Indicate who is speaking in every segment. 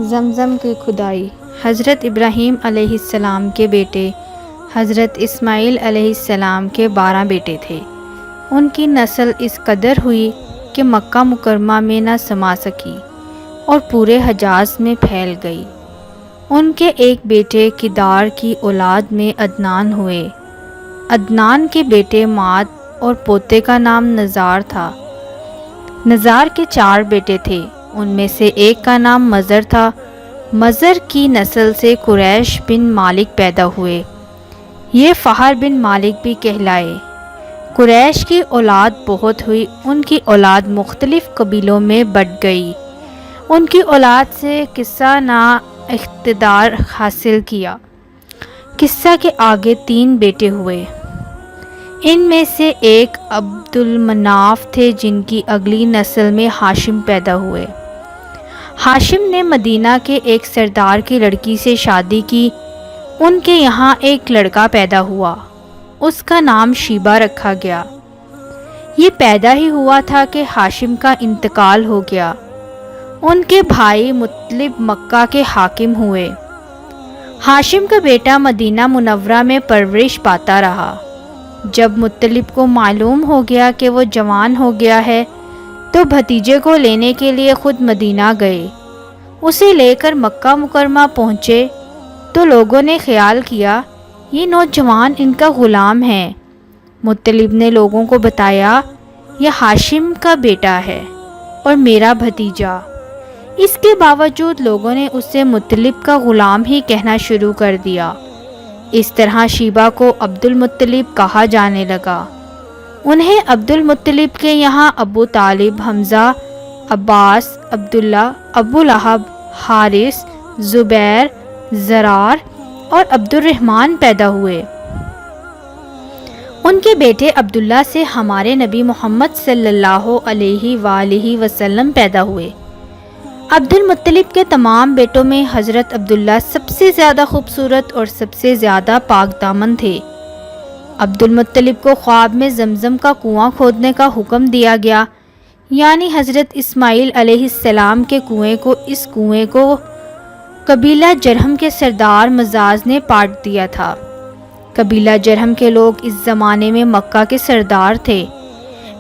Speaker 1: زمزم کی کھدائی۔ حضرت ابراہیم علیہ السلام کے بیٹے حضرت اسماعیل علیہ السلام کے 12 بیٹے تھے۔ ان کی نسل اس قدر ہوئی کہ مکہ مکرمہ میں نہ سما سکی اور پورے حجاز میں پھیل گئی۔ ان کے ایک بیٹے کدار کی اولاد میں عدنان ہوئے۔ عدنان کے بیٹے ماد اور پوتے کا نام نزار تھا۔ نزار کے 4 بیٹے تھے، ان میں سے ایک کا نام مزر تھا۔ مزر کی نسل سے قریش بن مالک پیدا ہوئے، یہ فہر بن مالک بھی کہلائے۔ قریش کی اولاد بہت ہوئی، ان کی اولاد مختلف قبیلوں میں بٹ گئی۔ ان کی اولاد سے قصہ نا اقتدار حاصل کیا۔ قصہ کے آگے 3 بیٹے ہوئے، ان میں سے ایک عبد المناف تھے جن کی اگلی نسل میں ہاشم پیدا ہوئے۔ ہاشم نے مدینہ کے ایک سردار کی لڑکی سے شادی کی، ان کے یہاں ایک لڑکا پیدا ہوا، اس کا نام شیبہ رکھا گیا۔ یہ پیدا ہی ہوا تھا کہ ہاشم کا انتقال ہو گیا۔ ان کے بھائی مطلب مکہ کے حاکم ہوئے۔ ہاشم کا بیٹا مدینہ منورہ میں پرورش پاتا رہا۔ جب مطلب کو معلوم ہو گیا کہ وہ جوان ہو گیا ہے تو بھتیجے کو لینے کے لیے خود مدینہ گئے۔ اسے لے کر مکہ مکرمہ پہنچے تو لوگوں نے خیال کیا یہ نوجوان ان کا غلام ہے۔ مطلب نے لوگوں کو بتایا یہ ہاشم کا بیٹا ہے اور میرا بھتیجا۔ اس کے باوجود لوگوں نے اسے مطلب کا غلام ہی کہنا شروع کر دیا۔ اس طرح شیبہ کو عبد المطلب کہا جانے لگا۔ انہیں عبد المطلب کے یہاں ابو طالب، حمزہ، عباس، عبداللہ، ابو لہب، حارث، زبیر، زرار اور عبد الرحمن پیدا ہوئے۔ ان کے بیٹے عبداللہ سے ہمارے نبی محمد صلی اللہ علیہ وآلہ وسلم پیدا ہوئے۔ عبد المطلب کے تمام بیٹوں میں حضرت عبداللہ سب سے زیادہ خوبصورت اور سب سے زیادہ پاک دامن تھے۔ عبد المطلب کو خواب میں زمزم کا کنواں کھودنے کا حکم دیا گیا، یعنی حضرت اسماعیل علیہ السلام کے کنویں کو۔ اس کنویں کو قبیلہ جرہم کے سردار مزاز نے پاٹ دیا تھا۔ قبیلہ جرہم کے لوگ اس زمانے میں مکہ کے سردار تھے،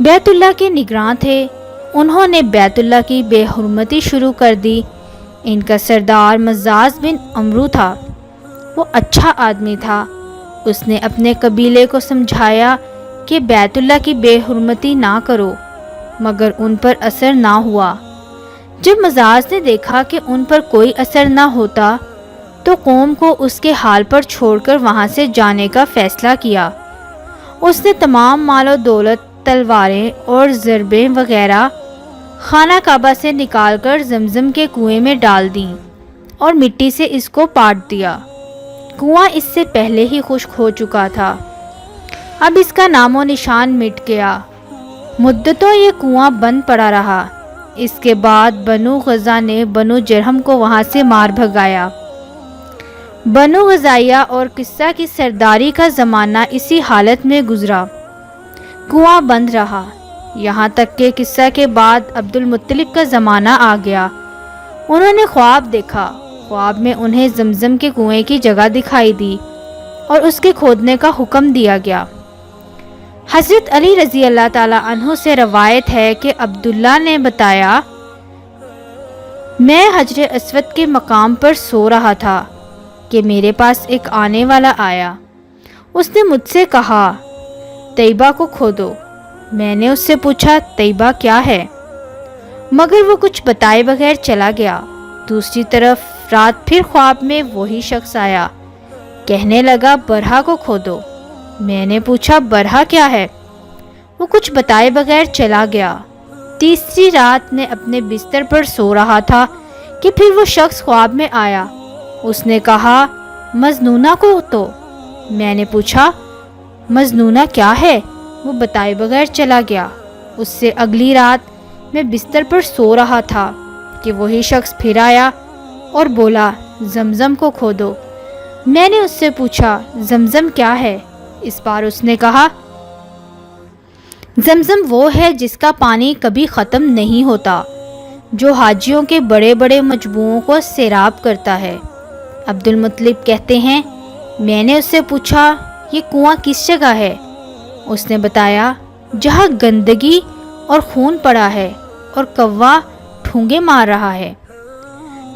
Speaker 1: بیت اللہ کے نگراں تھے۔ انہوں نے بیت اللہ کی بے حرمتی شروع کر دی۔ ان کا سردار مزاز بن عمرو تھا، وہ اچھا آدمی تھا۔ اس نے اپنے قبیلے کو سمجھایا کہ بیت اللہ کی بے حرمتی نہ کرو، مگر ان پر اثر نہ ہوا۔ جب مزاز نے دیکھا کہ ان پر کوئی اثر نہ ہوتا تو قوم کو اس کے حال پر چھوڑ کر وہاں سے جانے کا فیصلہ کیا۔ اس نے تمام مال و دولت، تلواریں اور ضربیں وغیرہ خانہ کعبہ سے نکال کر زمزم کے کنویں میں ڈال دیں اور مٹی سے اس کو پاٹ دیا۔ کنواں اس سے پہلے ہی خشک ہو چکا تھا، اب اس کا نام و نشان مٹ گیا۔ مدتوں یہ کنواں بند پڑا رہا۔ اس کے بعد بنو غزہ نے بنو جرہم کو وہاں سے مار بھگایا۔ بنو غزائیہ اور قصہ کی سرداری کا زمانہ اسی حالت میں گزرا، کنواں بند رہا، یہاں تک کہ قصہ کے بعد عبد المطلب کا زمانہ آ گیا۔ انہوں نے خواب دیکھا، خواب میں انہیں زمزم کے کنویں کی جگہ دکھائی دی اور اس کے کھودنے کا حکم دیا گیا۔ حضرت علی رضی اللہ تعالی عنہ سے روایت ہے کہ عبداللہ نے بتایا، میں حجر اسود کے مقام پر سو رہا تھا کہ میرے پاس ایک آنے والا آیا۔ اس نے مجھ سے کہا طیبہ کو کھودو۔ میں نے اس سے پوچھا طیبہ کیا ہے، مگر وہ کچھ بتائے بغیر چلا گیا۔ دوسری طرف رات پھر خواب میں وہی شخص آیا، کہنے لگا برہا کو کھودو۔ میں نے پوچھا برہا کیا ہے، وہ کچھ بتائے بغیر چلا گیا۔ تیسری رات میں اپنے بستر پر سو رہا تھا کہ پھر وہ شخص خواب میں آیا، اس نے کہا مجنونہ کو تو۔ میں نے پوچھا مجنونہ کیا ہے، وہ بتائے بغیر چلا گیا۔ اس سے اگلی رات میں بستر پر سو رہا تھا کہ وہی شخص پھر آیا اور بولا زمزم کو کھودو۔ میں نے اس سے پوچھا زمزم کیا ہے، اس بار اس نے کہا زمزم وہ ہے جس کا پانی کبھی ختم نہیں ہوتا۔ جو حاجیوں کے بڑے بڑے مجموعوں کو سیراب کرتا ہے۔ عبد المطلب کہتے ہیں میں نے اس سے پوچھا یہ کنواں کس جگہ ہے؟ اس نے بتایا جہاں گندگی اور خون پڑا ہے اور کوا ٹھونگے مار رہا ہے۔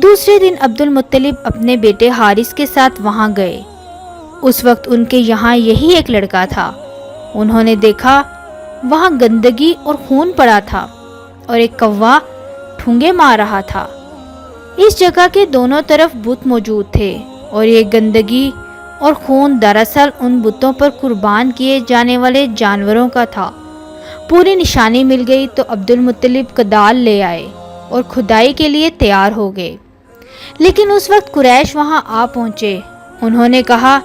Speaker 1: دوسرے دن عبد المطلب اپنے بیٹے حارث کے ساتھ وہاں گئے۔ اس وقت ان کے یہاں یہی ایک لڑکا تھا۔ انہوں نے دیکھا وہاں گندگی اور خون پڑا تھا اور ایک کوا ٹھونگے مار رہا تھا۔ اس جگہ کے دونوں طرف بت موجود تھے اور یہ گندگی اور خون دراصل ان بتوں پر قربان کیے جانے والے جانوروں کا تھا۔ پوری نشانی مل گئی تو عبد المطلب کدال لے آئے اور کھدائی کے لیے تیار ہو گئے۔ لیکن اس وقت قریش وہاں آ پہنچے۔ انہوں نے کہا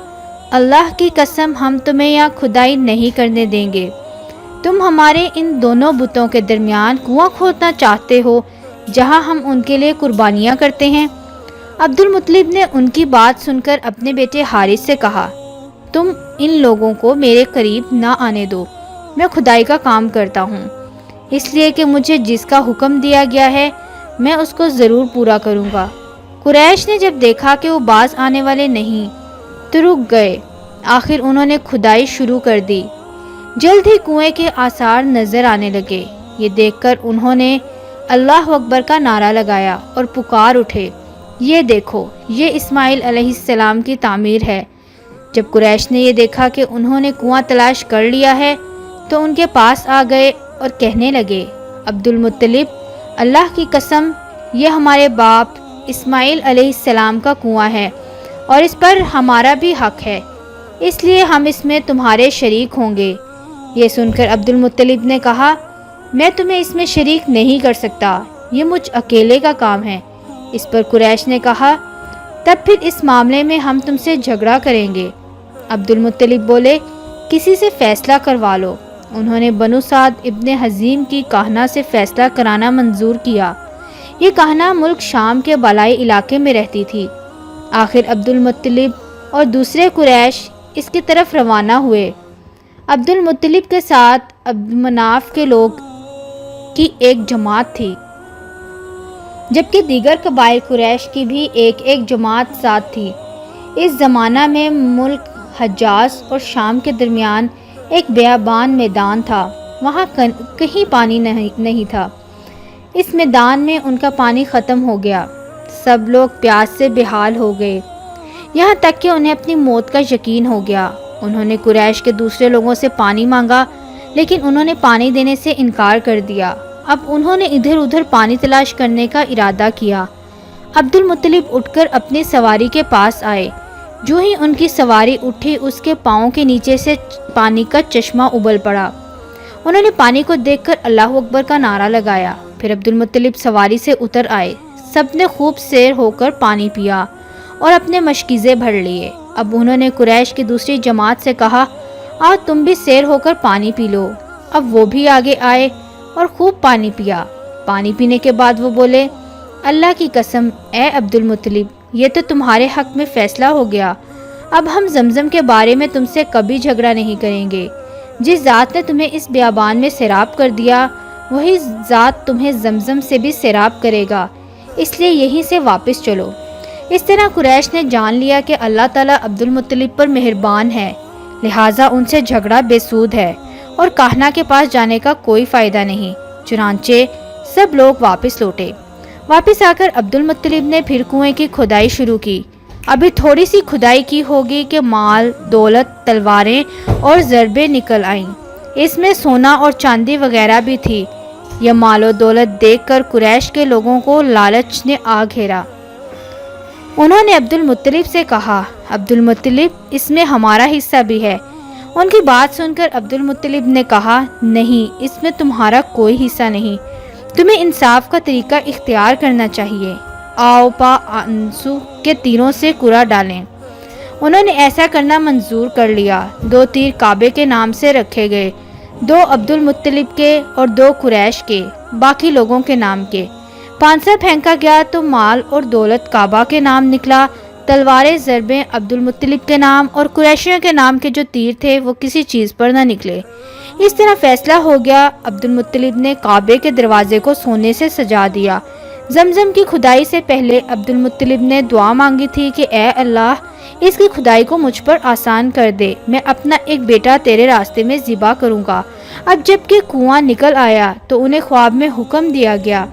Speaker 1: اللہ کی قسم ہم تمہیں یہاں کھدائی نہیں کرنے دیں گے۔ تم ہمارے ان دونوں بتوں کے درمیان کنواں کھودنا چاہتے ہو جہاں ہم ان کے لیے قربانیاں کرتے ہیں۔ عبد المطلب نے ان کی بات سن کر اپنے بیٹے حارث سے کہا تم ان لوگوں کو میرے قریب نہ آنے دو، میں کھدائی کا کام کرتا ہوں، اس لیے کہ مجھے جس کا حکم دیا گیا ہے میں اس کو ضرور پورا کروں گا۔ قریش نے جب دیکھا کہ وہ باز آنے والے نہیں تو رک گئے۔ آخر انہوں نے کھدائی شروع کر دی۔ جلد ہی کنویں کے آثار نظر آنے لگے۔ یہ دیکھ کر انہوں نے اللہ اکبر کا نعرہ لگایا اور پکار اٹھے یہ دیکھو یہ اسماعیل علیہ السلام کی تعمیر ہے۔ جب قریش نے یہ دیکھا کہ انہوں نے کنواں تلاش کر لیا ہے تو ان کے پاس آ گئے اور کہنے لگے عبد المطلب اللہ کی قسم یہ ہمارے باپ اسماعیل علیہ السلام کا کنواں ہے اور اس پر ہمارا بھی حق ہے، اس لیے ہم اس میں تمہارے شریک ہوں گے۔ یہ سن کر عبد المطلب نے کہا میں تمہیں اس میں شریک نہیں کر سکتا، یہ مجھ اکیلے کا کام ہے۔ اس پر قریش نے کہا تب پھر اس معاملے میں ہم تم سے جھگڑا کریں گے۔ عبد المطلب بولے کسی سے فیصلہ کروا لو۔ انہوں نے بنو سعد ابن حزیم کی کاہنہ سے فیصلہ کرانا منظور کیا۔ یہ کاہنہ ملک شام کے بالائی علاقے میں رہتی تھی۔ آخر عبد المطلب اور دوسرے قریش اس کی طرف روانہ ہوئے۔ عبد المطلب کے ساتھ عبد مناف کے لوگ کی ایک جماعت تھی، جبکہ دیگر قبائل قریش کی بھی ایک جماعت ساتھ تھی۔ اس زمانہ میں ملک حجاز اور شام کے درمیان ایک بیابان میدان تھا، وہاں کہیں پانی نہیں تھا۔ اس میدان میں ان کا پانی ختم ہو گیا۔ سب لوگ پیاس سے بے حال ہو گئے، یہاں تک کہ انہیں اپنی موت کا یقین ہو گیا۔ انہوں نے قریش کے دوسرے لوگوں سے پانی مانگا لیکن انہوں نے پانی دینے سے انکار کر دیا۔ اب انہوں نے ادھر ادھر پانی تلاش کرنے کا ارادہ کیا۔ عبد المطلب اٹھ کر اپنی سواری کے پاس آئے۔ جو ہی ان کی سواری اٹھی اس کے پاؤں کے نیچے سے پانی کا چشمہ ابل پڑا۔ انہوں نے پانی کو دیکھ کر اللہ اکبر کا نعرہ لگایا۔ پھر عبد المطلب سواری سے اتر آئے۔ سب نے خوب سیر ہو کر پانی پیا اور اپنے مشکیزے بھر لیے۔ اب انہوں نے قریش کی دوسری جماعت سے کہا آؤ تم بھی سیر ہو کر پانی پی لو۔ اب وہ بھی آگے آئے اور خوب پانی پیا۔ پانی پینے کے بعد وہ بولے اللہ کی قسم اے عبد المطلب یہ تو تمہارے حق میں فیصلہ ہو گیا۔ اب ہم زمزم کے بارے میں تم سے کبھی جھگڑا نہیں کریں گے۔ جس ذات نے تمہیں اس بیابان میں سیراب کر دیا وہی ذات تمہیں زمزم سے بھی سیراب کرے گا، اس لیے یہیں سے واپس چلو۔ اس طرح قریش نے جان لیا کہ اللہ تعالیٰ عبد المطلب پر مہربان ہے، لہٰذا ان سے جھگڑا بے سود ہے اور کاہنہ کے پاس جانے کا کوئی فائدہ نہیں۔ چنانچہ سب لوگ واپس لوٹے۔ واپس آ کر عبد المطلب نے پھر کنویں کی کھدائی شروع کی۔ ابھی تھوڑی سی کھدائی کی ہوگی کہ مال، دولت، تلواریں اور ضربیں نکل آئیں۔ اس میں سونا اور چاندی وغیرہ بھی تھی۔ یہ مال و دولت دیکھ کر قریش کے لوگوں کو لالچ نے آ گھیرا۔ انہوں نے عبد المطلب سے کہا عبد المطلب اس میں ہمارا حصہ بھی ہے۔ ان کی بات سن کر عبد المطلب نے کہا نہیں اس میں تمہارا کوئی حصہ نہیں، تمہیں انصاف کا طریقہ اختیار کرنا چاہیے۔ آؤ پا انسو کے تیروں سے کرا ڈالیں۔ انہوں نے ایسا کرنا منظور کر لیا۔ 2 تیر کعبے کے نام سے رکھے گئے، 2 عبد المطلب کے اور 2 قریش کے، باقی لوگوں کے نام کے۔ پانسا پھینکا گیا تو مال اور دولت کعبہ کے نام نکلا، تلواریں ضربیں عبد المطلب کے نام اور قریشیوں کے نام کے جو تیر تھے وہ کسی چیز پر نہ نکلے۔ اس طرح فیصلہ ہو گیا۔ عبد المطلب نے کعبے کے دروازے کو سونے سے سجا دیا، زمزم کی کھدائی سے پہلے عبد المطلب نے دعا مانگی تھی کہ اے اللہ اس کی کھدائی کو مجھ پر آسان کر دے، میں اپنا ایک بیٹا تیرے راستے میں ذبح کروں گا۔ اب جب کہ کنواں نکل آیا تو انہیں خواب میں حکم دیا گیا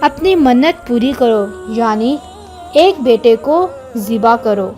Speaker 1: اپنی منت پوری کرو، یعنی ایک بیٹے کو ذبح کرو۔